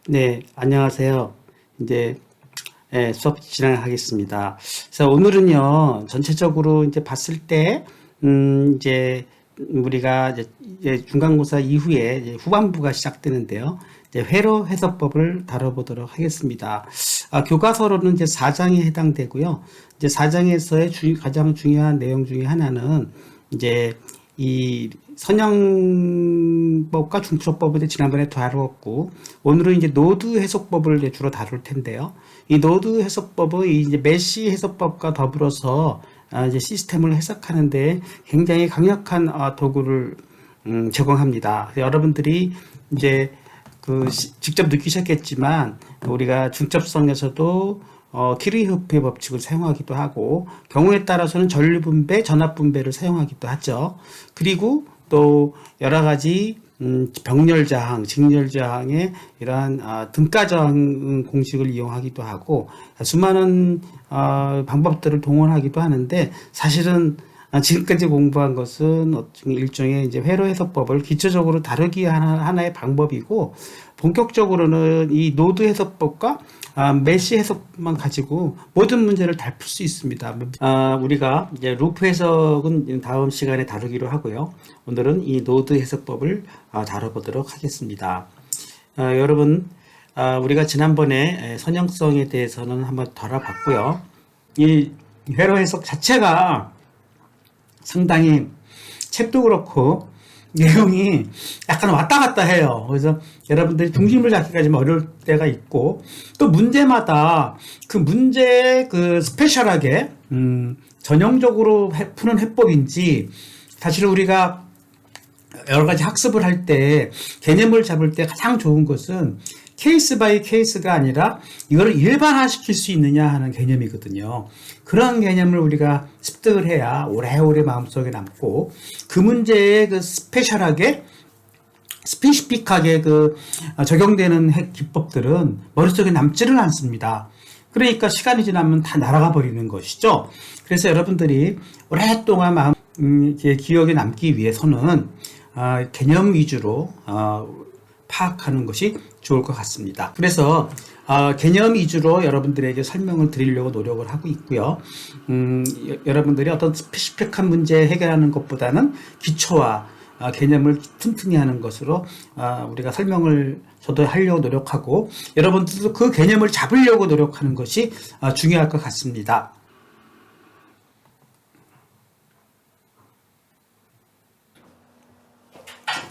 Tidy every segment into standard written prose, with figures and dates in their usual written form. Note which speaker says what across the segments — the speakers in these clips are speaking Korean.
Speaker 1: 네, 안녕하세요. 이제 수업 진행하겠습니다. 그래서 오늘은요, 전체적으로 이제 봤을 때, 이제 우리가 이제 중간고사 이후에 이제 후반부가 시작되는데요. 이제 회로 해석법을 다뤄보도록 하겠습니다. 교과서로는 이제 4장에 해당되고요. 이제 4장에서의 가장 중요한 내용 중에 하나는 이제 이 선형법과 중첩법을 지난번에 다루었고, 오늘은 이제 노드 해석법을 이제 주로 다룰 텐데요. 이 노드 해석법은 이제 메시 해석법과 더불어서 이제 시스템을 해석하는데 굉장히 강력한 도구를 제공합니다. 여러분들이 이제 직접 느끼셨겠지만 우리가 중첩성에서도 키르호프의 법칙을 사용하기도 하고 경우에 따라서는 전류분배, 전압분배를 사용하기도 하죠. 그리고 또 여러 가지 병렬저항, 직렬저항의 이러한 등가저항 공식을 이용하기도 하고 수많은 방법들을 동원하기도 하는데 사실은 지금까지 공부한 것은 일종의 이제 회로 해석법을 기초적으로 다루기 하나의 방법이고 본격적으로는 이 노드 해석법과 메시 해석만 가지고 모든 문제를 다 풀 수 있습니다. 우리가 이제 루프 해석은 다음 시간에 다루기로 하고요. 오늘은 이 노드 해석법을 다뤄보도록 하겠습니다. 여러분, 우리가 지난번에 선형성에 대해서는 한번 다뤄봤고요. 이 회로 해석 자체가 상당히 책도 그렇고 내용이 약간 왔다 갔다 해요. 그래서 여러분들이 중심을 잡기가 좀 어려울 때가 있고 또 문제마다 그 문제에 스페셜하게 전형적으로 푸는 해법인지 사실 우리가 여러 가지 학습을 할 때 개념을 잡을 때 가장 좋은 것은 케이스 바이 케이스가 아니라 이거를 일반화시킬 수 있느냐 하는 개념이거든요. 그런 개념을 우리가 습득을 해야 오래오래 마음속에 남고 그 문제에 스페셜하게 스페시픽하게 적용되는 기법들은 머릿속에 남지를 않습니다. 그러니까 시간이 지나면 다 날아가 버리는 것이죠. 그래서 여러분들이 오랫동안 기억에 남기 위해서는 개념 위주로 파악하는 것이 좋을 것 같습니다. 그래서 개념 위주로 여러분들에게 설명을 드리려고 노력을 하고 있고요. 여러분들이 어떤 스페시픽한 문제 해결하는 것보다는 기초와 개념을 튼튼히 하는 것으로 우리가 설명을 저도 하려고 노력하고 여러분들도 그 개념을 잡으려고 노력하는 것이 중요할 것 같습니다.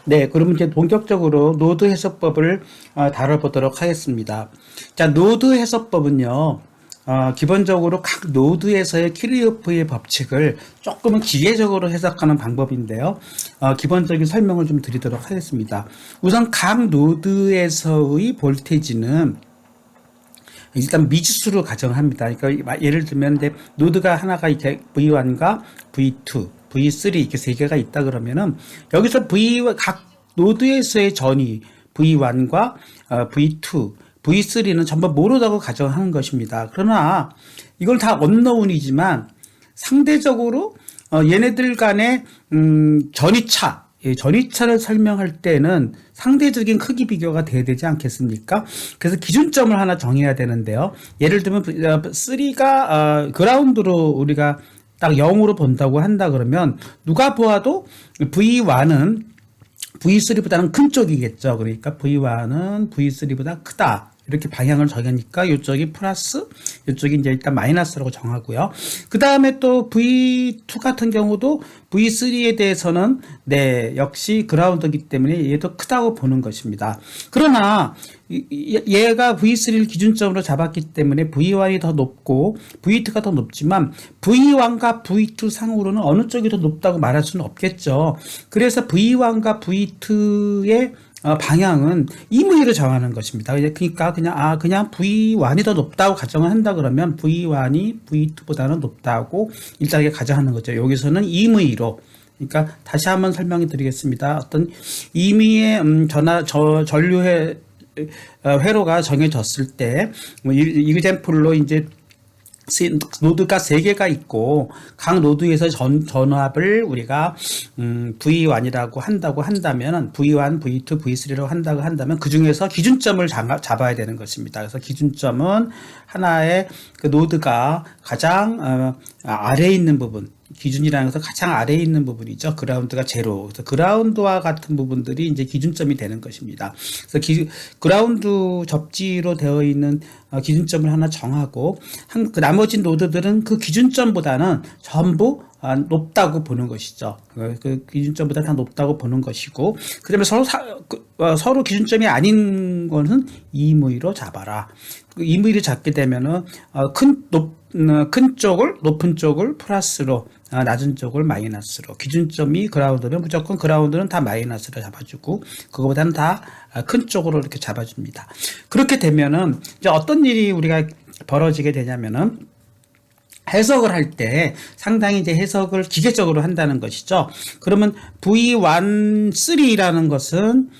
Speaker 1: 네, 그러면 이제 본격적으로 노드 해석법을 다뤄보도록 하겠습니다. 자, 노드 해석법은요, 기본적으로 각 노드에서의 키르호프의 법칙을 조금은 기계적으로 해석하는 방법인데요. 기본적인 설명을 좀 드리도록 하겠습니다. 우선 각 노드에서의 볼테이지는 일단 미지수로 가정을 합니다. 그러니까 예를 들면 이제 노드가 하나가 이렇게 V1과 V2, V3 이렇게 세 개가 있다 그러면은 여기서 각 노드에서의 전이 V1과 V2, V3는 전부 모르다고 가정하는 것입니다. 그러나 이걸 다 언노운이지만 상대적으로 얘네들 간의 전이차, 전이차를 설명할 때는 상대적인 크기 비교가 돼야 되지 않겠습니까? 그래서 기준점을 하나 정해야 되는데요. 예를 들면 3가 그라운드로 우리가 딱 0으로 본다고 한다 그러면 누가 보아도 V1은 V3보다는 큰 쪽이겠죠. 그러니까 V1은 V3보다 크다. 이렇게 방향을 정하니까 이쪽이 플러스, 이쪽이 이제 일단 마이너스라고 정하고요. 그 다음에 또 V2 같은 경우도 V3에 대해서는 역시 그라운드이기 때문에 얘도 크다고 보는 것입니다. 그러나 얘가 V3를 기준점으로 잡았기 때문에 V1이 더 높고 V2가 더 높지만 V1과 V2 상으로는 어느 쪽이 더 높다고 말할 수는 없겠죠. 그래서 V1과 V2의 방향은 임의로 정하는 것입니다. 그러니까 그냥 V1이 더 높다고 가정을 한다 그러면 V1이 V2보다는 높다고 일단은 가정하는 거죠. 여기서는 임의로. 그러니까 다시 한번 설명해 드리겠습니다. 어떤 임의의 전류의 회로가 정해졌을 때, 이그젠플로 이제 노드가 3개가 있고 각 노드에서 전압을 우리가 V1이라고 한다고 한다면 V1, V2, V3라고 한다고 한다면 그 중에서 기준점을 잡아야 되는 것입니다. 그래서 기준점은 하나의 그 노드가 가장 아래에 있는 부분, 기준이라는 것은 가장 아래에 있는 부분이죠. 그라운드가 제로. 그래서 그라운드와 같은 부분들이 이제 기준점이 되는 것입니다. 그래서 그라운드 접지로 되어 있는 기준점을 하나 정하고 그 나머지 노드들은 그 기준점보다는 전부 높다고 보는 것이죠. 그 기준점보다 다 높다고 보는 것이고, 그 다음에 서로 기준점이 아닌 것은 임의로 잡아라. 임의로 잡게 되면은 큰 쪽을 높은 쪽을 플러스로, 낮은 쪽을 마이너스로, 기준점이 그라운드면 무조건 그라운드는 다 마이너스로 잡아주고 그거보다는 다 큰 쪽으로 이렇게 잡아줍니다. 그렇게 되면은 이제 어떤 일이 우리가 벌어지게 되냐면은 해석을 할 때 상당히 이제 해석을 기계적으로 한다는 것이죠. 그러면 V13라는 것은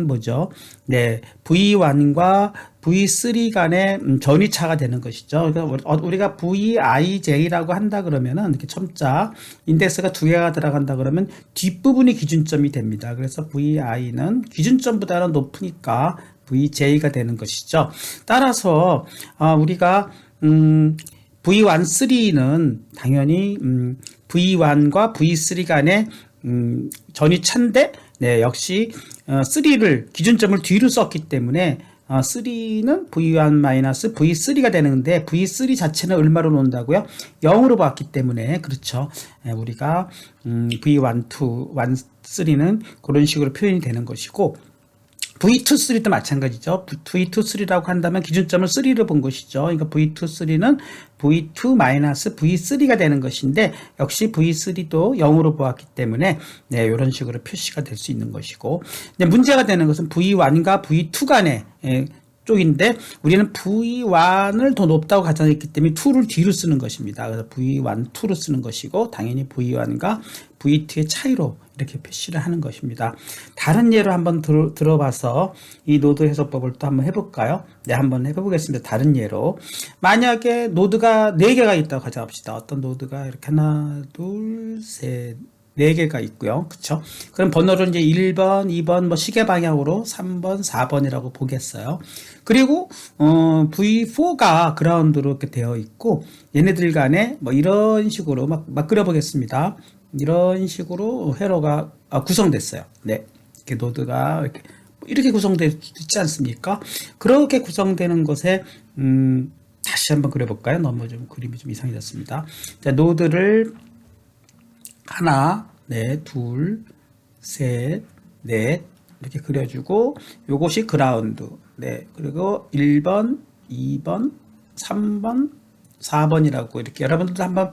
Speaker 1: 뭐죠? 네, V1과 V3 간의 전위차가 되는 것이죠. 그러니까 우리가 VIJ라고 한다 그러면은 이렇게 첨자 인덱스가 2개가 들어간다 그러면 뒷부분이 기준점이 됩니다. 그래서 VI는 기준점보다는 높으니까 VJ가 되는 것이죠. 따라서 우리가 V1, 3는 당연히 V1과 V3 간의 전위차인데, 네, 역시 3를 기준점을 뒤로 썼기 때문에 3는 V1-V3가 되는데 V3 자체는 얼마로 놓는다고요? 0으로 봤기 때문에, 그렇죠. 우리가 V1, 3는 그런 식으로 표현이 되는 것이고, V2-3도 마찬가지죠. V2-3라고 한다면 기준점을 3로 본 것이죠. 그러니까 V2-3는 V2-V3가 되는 것인데, 역시 V3도 0으로 보았기 때문에 네, 이런 식으로 표시가 될 수 있는 것이고, 근데 문제가 되는 것은 V1과 V2 간의 쪽인데 우리는 V1을 더 높다고 가정했기 때문에 2를 뒤로 쓰는 것입니다. 그래서 V1, 2로 쓰는 것이고, 당연히 V1과 V2의 차이로 이렇게 표시를 하는 것입니다. 다른 예로 한번 들어봐서 이 노드 해석법을 또 한번 해볼까요? 네, 한번 해보겠습니다. 다른 예로. 만약에 노드가 4개가 있다고 가정합시다. 어떤 노드가 이렇게 하나, 둘, 셋, 4개가 있고요. 그쵸? 그럼 번호를 이제 1번, 2번, 뭐 시계 방향으로 3번, 4번이라고 보겠어요. 그리고, V4가 그라운드로 이렇게 되어 있고, 얘네들 간에 뭐 이런 식으로 막 그려보겠습니다. 이런 식으로 회로가 구성됐어요. 네. 이렇게 노드가 이렇게 구성되어 있지 않습니까? 그렇게 구성되는 것에, 다시 한번 그려볼까요? 너무 좀 그림이 좀 이상해졌습니다. 자, 노드를 하나, 네, 둘, 셋, 넷 이렇게 그려주고, 요것이 그라운드. 네, 그리고 1번, 2번, 3번, 4번이라고 이렇게 여러분들도 한번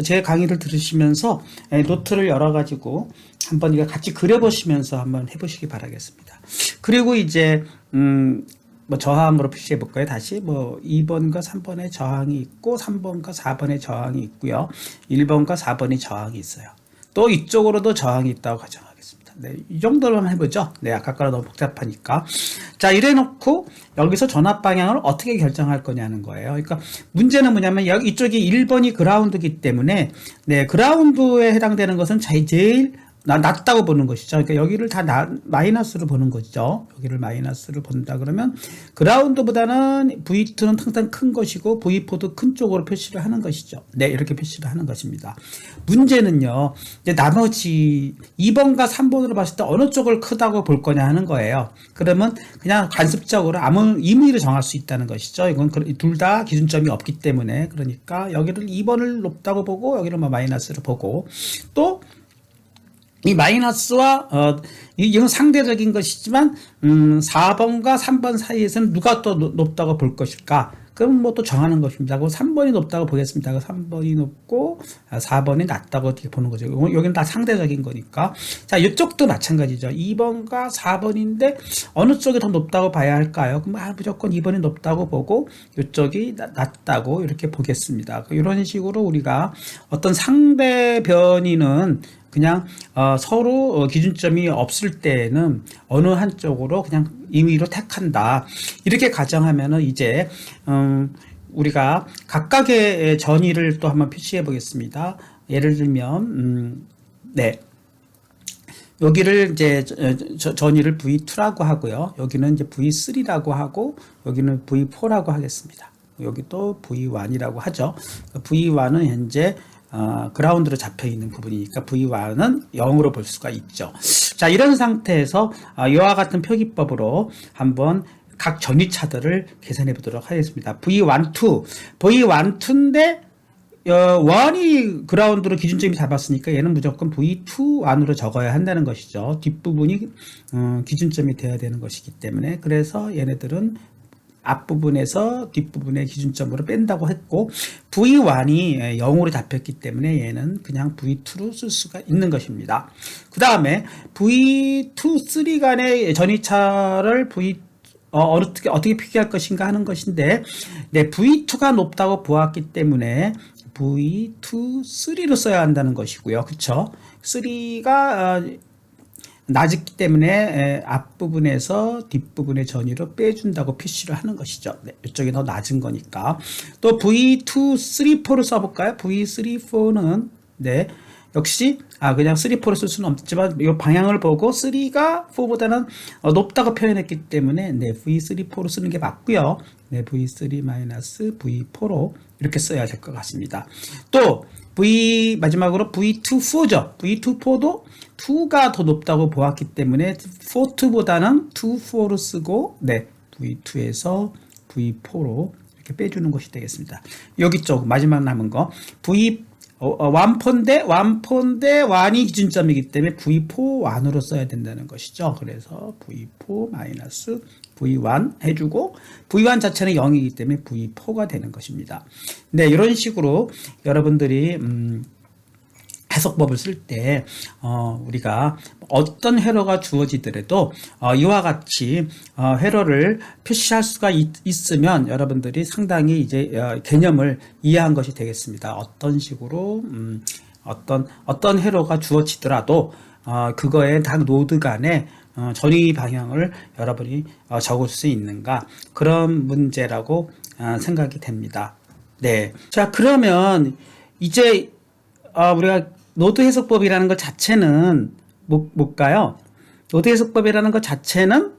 Speaker 1: 제 강의를 들으시면서 노트를 열어가지고 한번 이거 같이 그려보시면서 한번 해보시기 바라겠습니다. 그리고 이제 뭐 저항으로 표시해 볼까요? 다시 뭐 2번과 3번의 저항이 있고 3번과 4번의 저항이 있고요. 1번과 4번의 저항이 있어요. 또 이쪽으로도 저항이 있다고 가정하겠습니다. 네, 이 정도로만 해보죠. 네, 아까 거랑 너무 복잡하니까. 자, 이래 놓고 여기서 전압 방향을 어떻게 결정할 거냐는 거예요. 그러니까 문제는 뭐냐면 여기 이쪽이 1번이 그라운드이기 때문에 네, 그라운드에 해당되는 것은 제일 낮다고 보는 것이죠. 그러니까 여기를 다 마이너스로 보는 거죠. 여기를 마이너스로 본다 그러면 그라운드보다는 V2는 항상 큰 것이고 V4도 큰 쪽으로 표시를 하는 것이죠. 네, 이렇게 표시를 하는 것입니다. 문제는요, 이제 나머지 2번과 3번으로 봤을 때 어느 쪽을 크다고 볼 거냐 하는 거예요. 그러면 그냥 관습적으로 아무 임의로 정할 수 있다는 것이죠. 이건 둘 다 기준점이 없기 때문에, 그러니까 여기를 2번을 높다고 보고 여기를 뭐 마이너스로 보고, 또 이 마이너스와 이건 상대적인 것이지만 4번과 3번 사이에서는 누가 더 높다고 볼 것일까? 그럼 뭐 또 정하는 것입니다. 그럼 3번이 높다고 보겠습니다. 3번이 높고 4번이 낮다고 어떻게 보는 거죠. 여기는 다 상대적인 거니까. 자, 이쪽도 마찬가지죠. 2번과 4번인데 어느 쪽이 더 높다고 봐야 할까요? 그럼 무조건 2번이 높다고 보고 이쪽이 낮다고 이렇게 보겠습니다. 이런 식으로 우리가 어떤 상대 변이는 그냥 서로 기준점이 없을 때는 어느 한쪽으로 그냥 임의로 택한다. 이렇게 가정하면은 이제 우리가 각각의 전위를 또 한번 표시해 보겠습니다. 예를 들면, 네. 여기를 이제 전위를 V2라고 하고요. 여기는 이제 V3라고 하고, 여기는 V4라고 하겠습니다. 여기 또 V1이라고 하죠. V1은 현재 그라운드로 잡혀 있는 부분이니까 V1은 0으로 볼 수가 있죠. 자, 이런 상태에서 이와 같은 표기법으로 한번 각 전위차들을 계산해 보도록 하겠습니다. V12인데 1이 그라운드로 기준점이 잡았으니까 얘는 무조건 V21으로 적어야 한다는 것이죠. 뒷부분이 기준점이 돼야 되는 것이기 때문에, 그래서 얘네들은 앞부분에서 뒷부분의 기준점으로 뺀다고 했고, V1이 0으로 잡혔기 때문에 얘는 그냥 V2로 쓸 수가 있는 것입니다. 그 다음에 V2, 3 간의 전위차를 어떻게 표기할 것인가 하는 것인데, 네, V2가 높다고 보았기 때문에 V2, 3로 써야 한다는 것이고요. 그쵸? 3가 낮기 때문에 앞부분에서 뒷부분의 전위로 빼준다고 표시를 하는 것이죠. 네, 이쪽이 더 낮은 거니까. 또 V2, 3, 4를 써볼까요? V3, 4는 네, 역시 그냥 3, 4를 쓸 수는 없지만 이 방향을 보고 3가 4보다는 높다고 표현했기 때문에 네, V3, 4로 쓰는 게 맞고요. 네, V3- V4로 이렇게 써야 될 것 같습니다. 또 마지막으로 V2, 4죠. V2, 4도 2가 더 높다고 보았기 때문에 4, 2보다는 2, 4로 쓰고, 네, V2에서 V4로 이렇게 빼주는 것이 되겠습니다. 여기 쪽 마지막 남은 거 완폰데 1이 기준점이기 때문에 V4 1으로 써야 된다는 것이죠. 그래서 V4- V1 해주고, V1 자체는 0이기 때문에 V4가 되는 것입니다. 네, 이런 식으로 여러분들이 해석법을 쓸 때 우리가 어떤 회로가 주어지더라도 이와 같이 회로를 표시할 수가 있으면 여러분들이 상당히 이제 개념을 이해한 것이 되겠습니다. 어떤 식으로 어떤 회로가 주어지더라도 그거에 각 노드 간에 전위 방향을 여러분이 적을 수 있는가, 그런 문제라고 생각이 됩니다. 네. 자, 그러면 이제 우리가 노드 해석법이라는 것 자체는 뭘까요? 노드 해석법이라는 것 자체는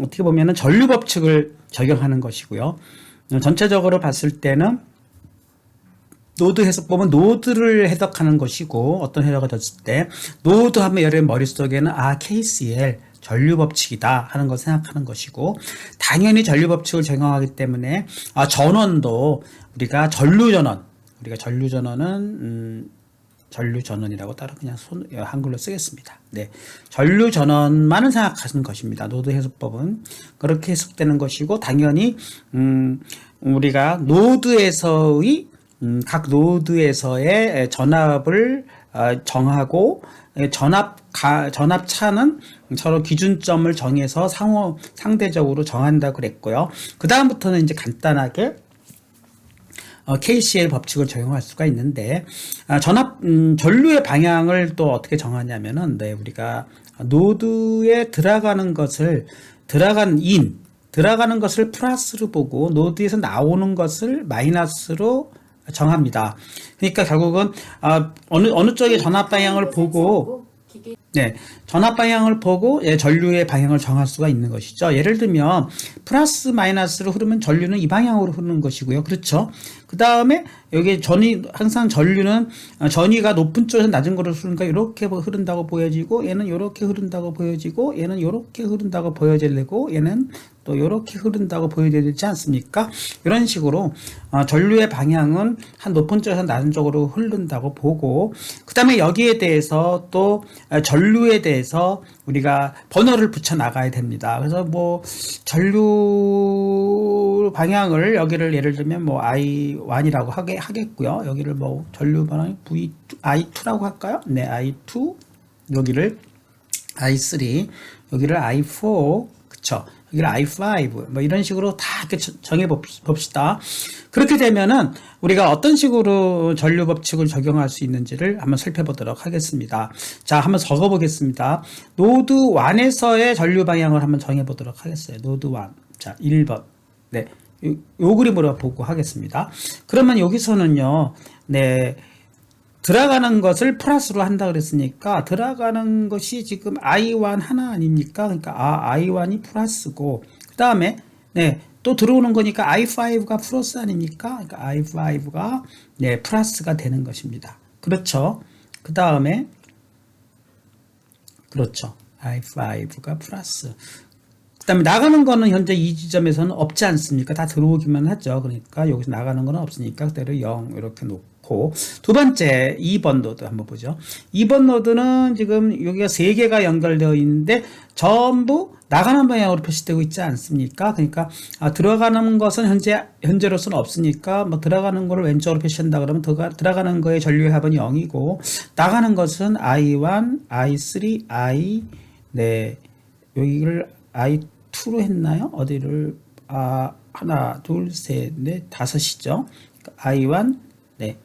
Speaker 1: 어떻게 보면은 전류 법칙을 적용하는 것이고요. 전체적으로 봤을 때는 노드 해석법은 노드를 해석하는 것이고, 어떤 회로가 됐을 때 노드 하면 여러분 머릿속에는 KCL 전류 법칙이다 하는 걸 생각하는 것이고, 당연히 전류 법칙을 적용하기 때문에 전원도 우리가 전류전원은 전류전원이라고 따로 그냥 한글로 쓰겠습니다. 네, 전류전원만을 생각하는 것입니다. 노드 해석법은 그렇게 해석되는 것이고, 당연히 우리가 각 노드에서의 전압을 정하고, 전압차는 서로 기준점을 정해서 상대적으로 정한다고 그랬고요. 그 다음부터는 이제 간단하게 KCL 법칙을 적용할 수가 있는데, 전류의 방향을 또 어떻게 정하냐면은, 네, 우리가 노드에 들어가는 것을 플러스로 보고, 노드에서 나오는 것을 마이너스로 정합니다. 그러니까 결국은 어느 쪽의 전압 방향을 보고, 네, 전압 방향을 보고 전류의 방향을 정할 수가 있는 것이죠. 예를 들면 플러스 마이너스로 흐르면 전류는 이 방향으로 흐르는 것이고요. 그렇죠? 그 다음에 여기 항상 전류는 전위가 높은 쪽에서 낮은 거로 흐르니까 이렇게 흐른다고 보여지고, 얘는 이렇게 흐른다고 보여지고, 얘는 이렇게 흐른다고 보여지고, 얘는 또 이렇게 흐른다고 보여야 되지 않습니까? 이런 식으로 전류의 방향은 한 높은 쪽에서 낮은 쪽으로 흐른다고 보고, 그 다음에 여기에 대해서 또 전류에 대해서 우리가 번호를 붙여 나가야 됩니다. 그래서 뭐 전류 방향을 여기를 예를 들면 뭐 I1이라고 하겠고요. 여기를 뭐 전류 방향 I2라고 할까요? 네, I2, 여기를 I3, 여기를 I4, 그쵸? 여기를 I5, 뭐 이런 식으로 다 이렇게 정해 봅시다. 그렇게 되면은 우리가 어떤 식으로 전류 법칙을 적용할 수 있는지를 한번 살펴보도록 하겠습니다. 자, 한번 적어 보겠습니다. 노드 1에서의 전류 방향을 한번 정해 보도록 하겠어요. 노드 1. 자, 1번. 네. 요 그림으로 보고 하겠습니다. 그러면 여기서는요, 네, 들어가는 것을 플러스로 한다 그랬으니까 들어가는 것이 지금 i1 하나 아닙니까? 그러니까 i1이 플러스고 그 다음에 네, 또 들어오는 거니까 i5가 플러스 아닙니까? 그러니까 i5가 네, 플러스가 되는 것입니다. 그렇죠? 그 다음에 그렇죠. i5가 플러스. 그 다음에 나가는 거는 현재 이 지점에서는 없지 않습니까? 다 들어오기만 하죠. 그러니까 여기서 나가는 거는 없으니까 그대로 0 이렇게 놓고 두 번째 2번 노드 한번 보죠. 2번 노드는 지금 여기가 3개가 연결되어 있는데 전부 나가는 방향으로 표시되고 있지 않습니까? 그러니까 들어가는 것은 현재로서는 없으니까 뭐 들어가는 거를 왼쪽으로 표시한다 그러면 들어가는 거의 전류의 합은 0이고 나가는 것은 i1, i3, i 네 여기를 i2로 했나요? 어디를 하나, 둘, 셋, 넷, 다섯이죠. i1, 네,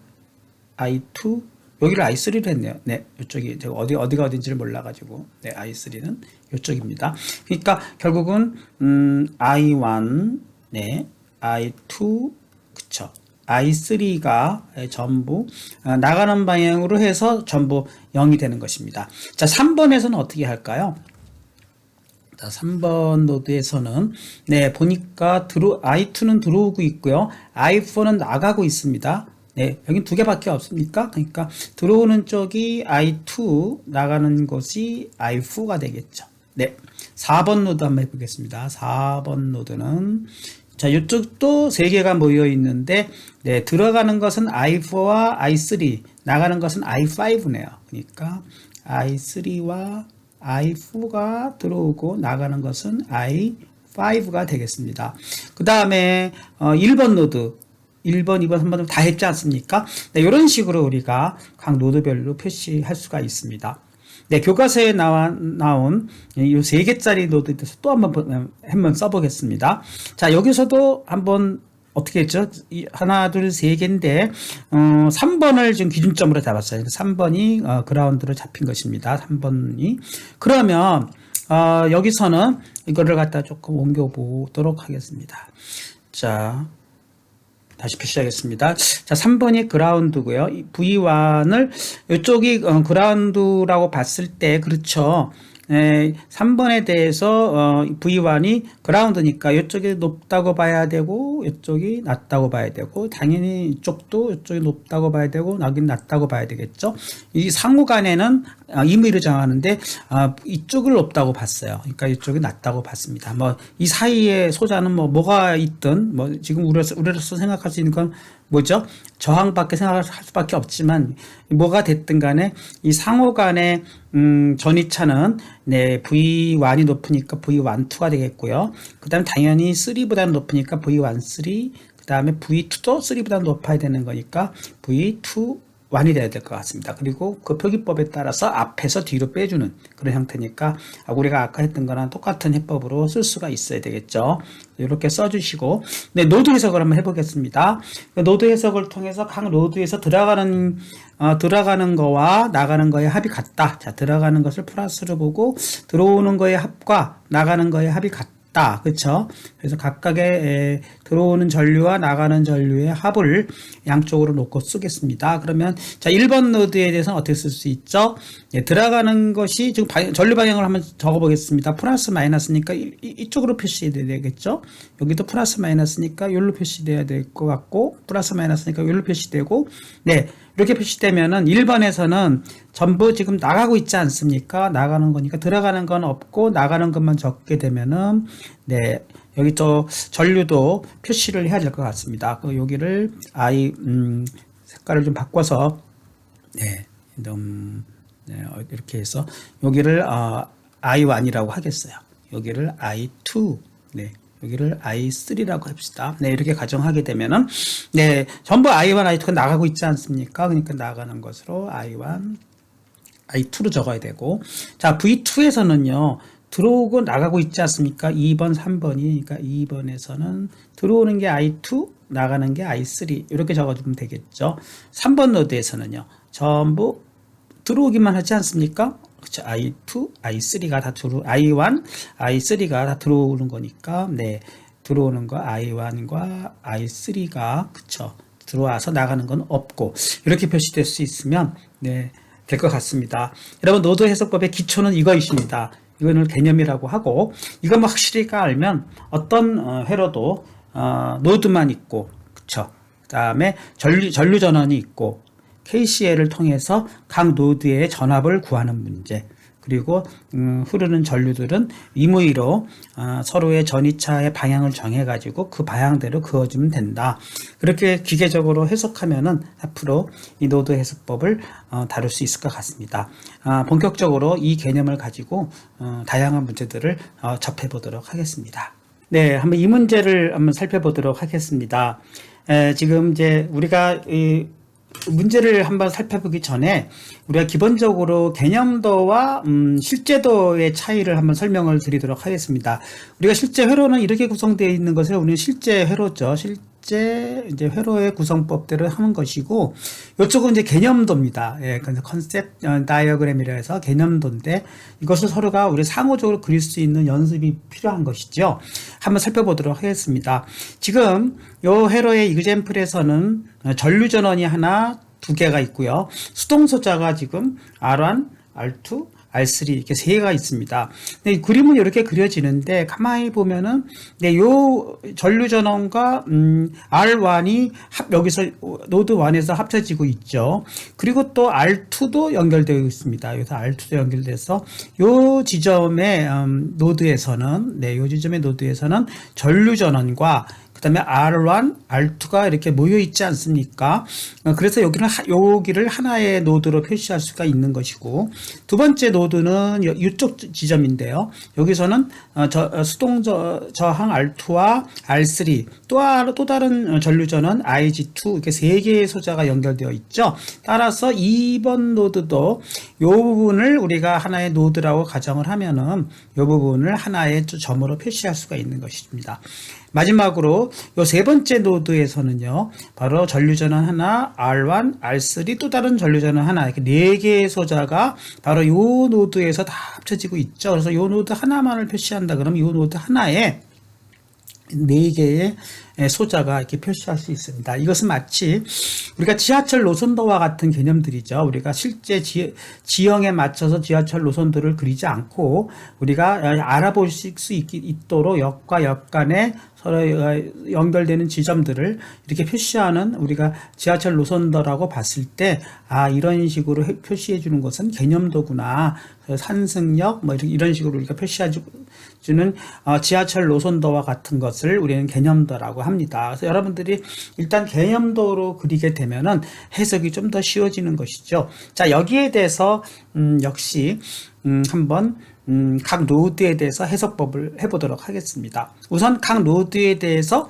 Speaker 1: i2, 여기를 i3로 했네요. 네, 이쪽이 제가 어디가 어딘지를 몰라가지고 네, i3는 이쪽입니다. 그러니까 결국은 i1, 네, i2, 그쵸. i3가 전부 나가는 방향으로 해서 전부 0이 되는 것입니다. 자, 3번에서는 어떻게 할까요? 자, 3번 노드에서는 네, 보니까 i2는 들어오고 있고요. i4는 나가고 있습니다. 네, 여기 두 개밖에 없습니까? 그러니까 들어오는 쪽이 i2, 나가는 것이 i4가 되겠죠. 네, 4번 노드 한번 해보겠습니다. 4번 노드는 자, 이쪽도 3개가 모여 있는데 네, 들어가는 것은 i4와 i3, 나가는 것은 i5네요. 그러니까 i3와 i4가 들어오고 나가는 것은 i5가 되겠습니다. 그 다음에 1번 노드 1번, 2번, 3번 다 했지 않습니까? 네, 이런 식으로 우리가 각 노드별로 표시할 수가 있습니다. 네, 교과서에 나온 이 3개짜리 노드에 대해서 또 한번 써보겠습니다. 자, 여기서도 한번 어떻게 했죠? 하나, 둘, 3개인데 3번을 지금 기준점으로 잡았어요. 3번이 그라운드로 잡힌 것입니다. 3번이. 그러면 여기서는 이거를 갖다 조금 옮겨 보도록 하겠습니다. 자, 다시 표시하겠습니다. 자, 3번이 그라운드고요. V1을 이쪽이 그라운드라고 봤을 때 그렇죠. 3번에 대해서 V1이 그라운드니까 이쪽이 높다고 봐야 되고 이쪽이 낮다고 봐야 되고 당연히 이쪽도 이쪽이 높다고 봐야 되고 여긴 낮다고 봐야 되겠죠. 이 상호간에는 임의로 정하는데 이쪽을 높다고 봤어요. 그러니까 이쪽이 낮다고 봤습니다. 뭐 이 사이에 소자는 뭐가 있든 뭐 지금 우리로서 생각할 수 있는 건 뭐죠? 저항밖에 생각할 수밖에 없지만 뭐가 됐든 간에 이 상호 간의 전위차는 네, V1이 높으니까 V12가 되겠고요. 그 다음에 당연히 3보다 높으니까 V13, 그 다음에 V2도 3보다 높아야 되는 거니까 V2 1이 돼야 될 것 같습니다. 그리고 그 표기법에 따라서 앞에서 뒤로 빼주는 그런 형태니까 우리가 아까 했던 거랑 똑같은 해법으로 쓸 수가 있어야 되겠죠. 이렇게 써주시고 네, 노드 해석을 한번 해보겠습니다. 노드 해석을 통해서 각 노드에서 들어가는 거와 나가는 거의 합이 같다. 자, 들어가는 것을 플러스로 보고 들어오는 거의 합과 나가는 거의 합이 같다. 그렇죠? 그래서 각각의 들어오는 전류와 나가는 전류의 합을 양쪽으로 놓고 쓰겠습니다. 그러면 자, 1번 노드에 대해서는 어떻게 쓸 수 있죠? 예, 들어가는 것이 지금 전류 방향을 한번 적어 보겠습니다. 플러스 마이너스니까 이쪽으로 표시돼야 되겠죠? 여기도 플러스 마이너스니까 여기로 표시돼야 될 것 같고 플러스 마이너스니까 여기로 표시되고 네, 이렇게 표시되면은 1번에서는 전부 지금 나가고 있지 않습니까? 나가는 거니까 들어가는 건 없고 나가는 것만 적게 되면은 네, 여기 또 전류도 표시를 해야 될 것 같습니다. 여기를 색깔을 좀 바꿔서 네, 이렇게 해서 여기를 i1이라고 하겠어요. 여기를 i2, 네. 여기를 i3라고 합시다. 네, 이렇게 가정하게 되면은, 네, 전부 i1, i2가 나가고 있지 않습니까? 그러니까 나가는 것으로 i1, i2로 적어야 되고, 자, v2에서는요, 들어오고 나가고 있지 않습니까? 2번, 3번이, 그러니까 2번에서는 들어오는 게 i2, 나가는 게 i3, 이렇게 적어주면 되겠죠. 3번 노드에서는요, 전부 들어오기만 하지 않습니까? 그렇죠. i2, i3가 다 i1, i3가 다 들어오는 거니까 네, 들어오는 거 I1과 I3가 그쵸 들어와서 나가는 건 없고 이렇게 표시될 수 있으면 네, 될 것 같습니다. 여러분 노드 해석법의 기초는 이것입니다. 이거는 개념이라고 하고 이것만 확실히 알면 어떤 회로도 노드만 있고 그쵸 그 다음에 전류 전원이 있고 KCL을 통해서 각 노드의 전압을 구하는 문제 그리고 흐르는 전류들은 임의로 서로의 전이차의 방향을 정해 가지고 그 방향대로 그어주면 된다. 그렇게 기계적으로 해석하면은 앞으로 이 노드 해석법을 다룰 수 있을 것 같습니다. 본격적으로 이 개념을 가지고 다양한 문제들을 접해 보도록 하겠습니다. 네, 한번 이 문제를 한번 살펴보도록 하겠습니다. 지금 이제 우리가 이 문제를 한번 살펴보기 전에 우리가 기본적으로 개념도와 실제도의 차이를 한번 설명을 드리도록 하겠습니다. 우리가 실제 회로는 이렇게 구성되어 있는 것을 우리는 실제 회로죠. 실제 이제 회로의 구성법대로 하는 것이고, 이쪽은 이제 개념도입니다. 예, 그래서 컨셉 다이어그램이라 해서 개념도인데 이것을 서로가 우리 상호적으로 그릴 수 있는 연습이 필요한 것이죠. 한번 살펴보도록 하겠습니다. 지금 이 회로의 이그젬플에서는 전류 전원이 하나, 두 개가 있고요. 수동소자가 지금 R1, R2, R3 이렇게 세 개가 있습니다. 이 그림은 이렇게 그려지는데 가만히 보면은 요 전류 전원과 R1이 여기서 노드 1에서 합쳐지고 있죠. 그리고 또 R2도 연결되어 있습니다. 여기서 R2도 연결돼서 요 지점의 노드에서는 요 지점의 노드에서는 전류 전원과 그 다음에 R1, R2가 이렇게 모여 있지 않습니까? 그래서 여기를 하나의 노드로 표시할 수가 있는 것이고, 두 번째 노드는 이쪽 지점인데요. 여기서는 수동 저항 R2와 R3, 또 다른 전류전원 IG2, 이렇게 세 개의 소자가 연결되어 있죠. 따라서 2번 노드도 이 부분을 우리가 하나의 노드라고 가정을 하면은 이 부분을 하나의 점으로 표시할 수가 있는 것입니다. 마지막으로 요 세 번째 노드에서는요, 바로 전류전원 하나, R1, R3, 또 다른 전류전원 하나, 이렇게 네 개의 소자가 바로 요 노드에서 다 합쳐지고 있죠. 그래서 요 노드 하나만을 표시한다 그러면 요 노드 하나에 네 개의 소자가 이렇게 표시할 수 있습니다. 이것은 마치 우리가 지하철 노선도와 같은 개념들이죠. 우리가 실제 지형에 맞춰서 지하철 노선도를 그리지 않고 우리가 알아볼 수 있도록 역과 역 간에 서로 연결되는 지점들을 이렇게 표시하는 우리가 지하철 노선도라고 봤을 때, 이런 식으로 표시해 주는 것은 개념도구나. 산승역, 뭐 이런 식으로 우리가 표시해 주는 지하철 노선도와 같은 것을 우리는 개념도라고 합니다. 그래서 여러분들이 일단 개념도로 그리게 되면은 해석이 좀 더 쉬워지는 것이죠. 자, 여기에 대해서 역시 한번 각 노드에 대해서 해석법을 해보도록 하겠습니다. 우선 각 노드에 대해서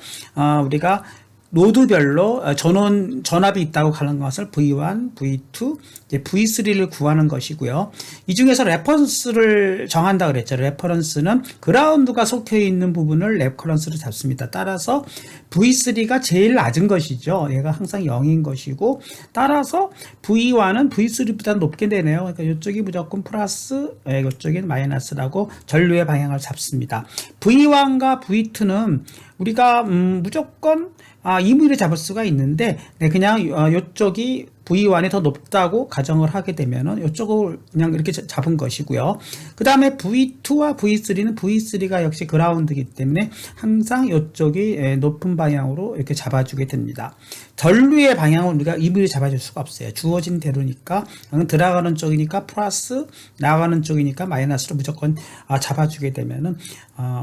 Speaker 1: 우리가 노드별로 전압이 있다고 하는 것을 V1, V2, 이제 V3를 구하는 것이고요. 이 중에서 레퍼런스를 정한다 그랬죠. 레퍼런스는 그라운드가 속해 있는 부분을 레퍼런스로 잡습니다. 따라서 V3가 제일 낮은 것이죠. 얘가 항상 0인 것이고, 따라서 V1은 V3보다 높게 되네요. 그러니까 이쪽이 무조건 플러스, 이쪽이 마이너스라고 전류의 방향을 잡습니다. V1과 V2는 우리가 무조건 임의로 잡을 수가 있는데, 그냥 이쪽이 V1이 더 높다고 가정을 하게 되면은 이쪽을 그냥 이렇게 잡은 것이고요. 그 다음에 V2와 V3는 V3가 역시 그라운드이기 때문에 항상 이쪽이 높은 방향으로 이렇게 잡아주게 됩니다. 전류의 방향은 우리가 임의로 잡아줄 수가 없어요. 주어진 대로니까, 들어가는 쪽이니까 플러스, 나가는 쪽이니까 마이너스로 무조건 잡아주게 되면은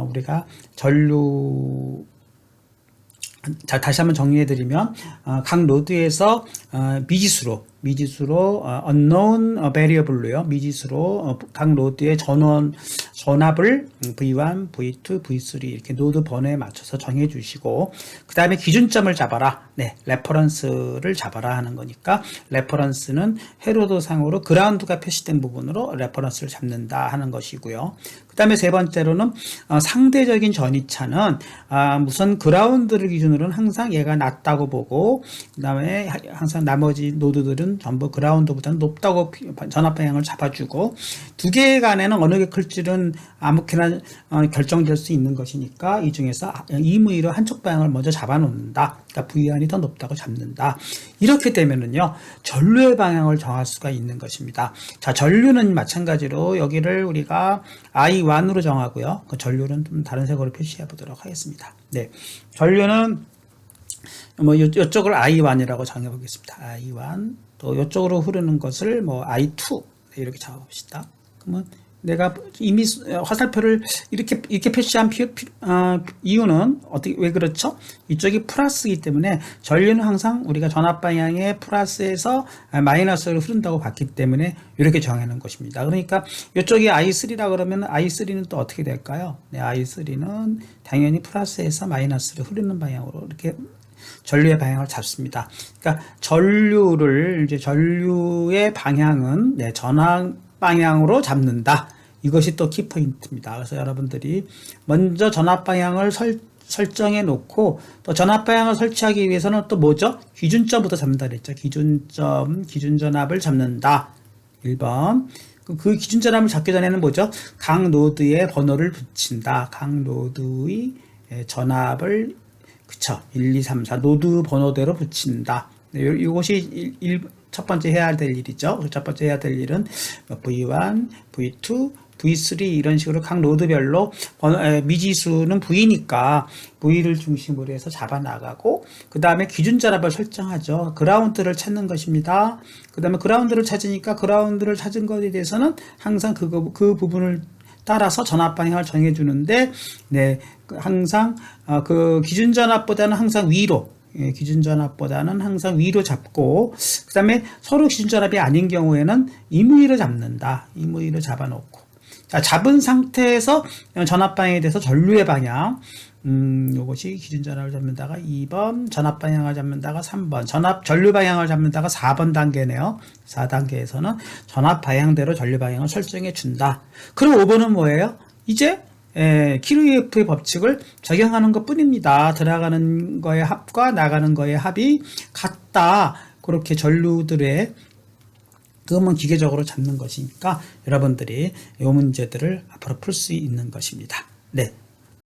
Speaker 1: 우리가 전류, 자, 다시 한번 정리해드리면, 각 노드에서 미지수로 unknown variable로요. 미지수로 각 노드의 전압을 V1, V2, V3 이렇게 노드 번호에 맞춰서 정해 주시고, 그 다음에 기준점을 잡아라. 네, 레퍼런스를 잡아라 하는 거니까, 레퍼런스는 회로도상으로 그라운드가 표시된 부분으로 레퍼런스를 잡는다 하는 것이고요. 그 다음에 세 번째로는 상대적인 전이차는 우선 그라운드를 기준으로는 항상 얘가 낮다고 보고, 그 다음에 항상 나머지 노드들은 전류들은 전부 그라운드보다는 높다고 전압 방향을 잡아주고, 두 개 간에는 어느 게 클지는 아무렇게나 결정될 수 있는 것이니까 이 중에서 임의로 한쪽 방향을 먼저 잡아놓는다. 그러니까 V1이 더 높다고 잡는다. 이렇게 되면은요, 전류의 방향을 정할 수가 있는 것입니다. 자, 전류는 마찬가지로 여기를 우리가 I1으로 정하고요. 그 전류는 좀 다른 색으로 표시해 보도록 하겠습니다. 네, 전류는 뭐 이쪽을 I1이라고 정해 보겠습니다. I1. 또 이쪽으로 흐르는 것을 뭐 I2 이렇게 잡아봅시다. 그러면 내가 이미 화살표를 이렇게 표시한 이유는 왜 그렇죠? 이쪽이 플러스이기 때문에 전류는 항상 우리가 전압 방향의 플러스에서 마이너스로 흐른다고 봤기 때문에 이렇게 정하는 것입니다. 그러니까 이쪽이 I3라 그러면 I3는 또 어떻게 될까요? 네, I3는 당연히 플러스에서 마이너스로 흐르는 방향으로 이렇게 전류의 방향을 잡습니다. 그러니까 전류의 방향은 네, 전압 방향으로 잡는다. 이것이 또 키포인트입니다. 그래서 여러분들이 먼저 전압 방향을 설정해 놓고, 또 전압 방향을 설치하기 위해서는 또 뭐죠? 기준점부터 잡는다 그랬죠. 기준 전압을 잡는다. 1번. 그 기준 전압을 잡기 전에는 뭐죠? 각 노드에 번호를 붙인다. 각 노드의 전압을, 그쵸, 1, 2, 3, 4 노드 번호대로 붙인다. 이것이 첫 번째 해야 될 일이죠. 첫 번째 해야 될 일은 V1, V2, V3 이런 식으로 각 노드별로 미지수는 V니까 V를 중심으로 해서 잡아 나가고, 그 다음에 기준 전압을 설정하죠. 그라운드를 찾는 것입니다. 그 다음에 그라운드를 찾으니까 그라운드를 찾은 것에 대해서는 항상 그 부분을 따라서 전압 방향을 정해주는데, 네, 항상 그 기준 전압보다는 항상 위로, 기준 전압보다는 항상 위로 잡고, 그 다음에 서로 기준 전압이 아닌 경우에는 임의로 잡는다. 임의로 잡아놓고, 자, 잡은 상태에서 전압 방향에 대해서 전류의 방향, 요것이 기준 전압을 잡는다가 2번, 전압 방향을 잡는다가 3번, 전류 방향을 잡는다가 4번 단계네요. 4단계에서는 전압 방향대로 전류 방향을 설정해 준다. 그럼 5번은 뭐예요? 이제 키르요프의 법칙을 적용하는 것 뿐입니다. 들어가는 거의 합과 나가는 거의 합이 같다. 그렇게 전류들의 그것만 기계적으로 잡는 것이니까 여러분들이 이 문제들을 앞으로 풀 수 있는 것입니다. 네.